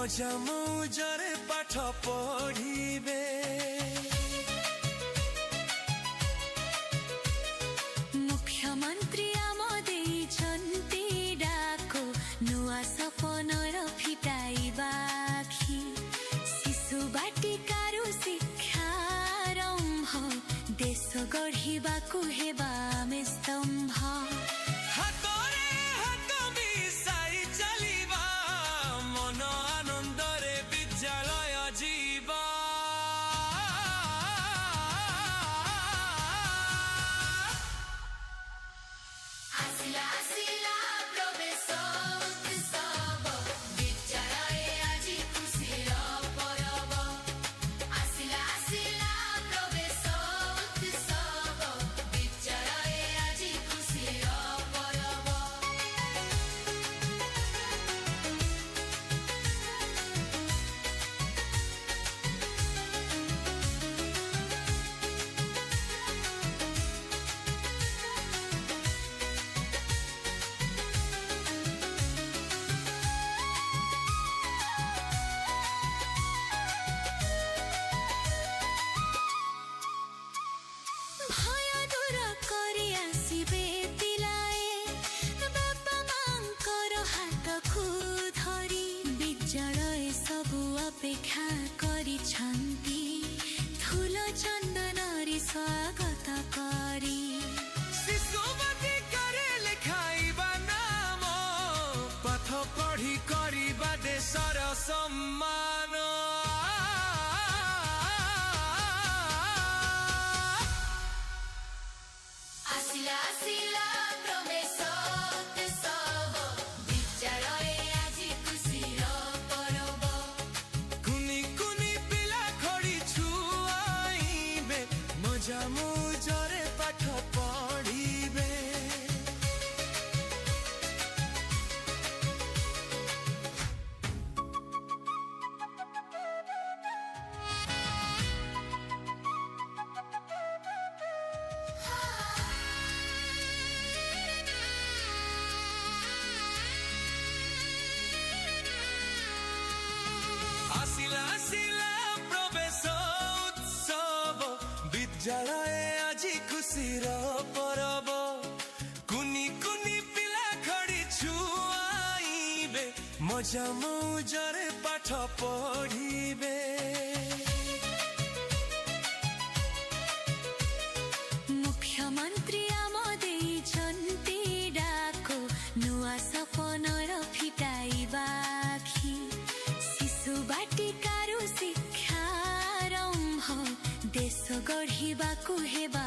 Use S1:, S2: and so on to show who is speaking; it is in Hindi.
S1: मजा मौजरे पाठ पढ़िबे
S2: मुख्यमंत्री आम देइछन्ति डाको नुआ सपनर फिटाइबा आखि शिशु बाटिकारु शिक्षारम्भ देश गढ़िबाकु हेबा आमे स्तम्भ अपेक्षा करिछन्ति ठुलो चन्दनरी स्वागत करी
S1: शिशुमती करे लेखाइबा नाम पाठ पढ़ी करिबा देशर सम्मान
S2: आसिला आसिला प्रवेश उत्सव विद्यालय आजि खुसीर पर्व
S1: मजा मौजरे पाठ पढ़िबे आसिला आसिला प्रवेश उत्सव विद्यालय आजि खुसीर पर्व कुनी कुनी पिला खड़ी छुआइबे मजा मौजरे पाठ पढ़िबे
S2: मुख्यमंत्री आम देइछन्ति डाको नुआ सपनर फिटाइबा आखि शिशु बाटिकारु शिक्षारम्भ देश गढ़िबाकु हेबा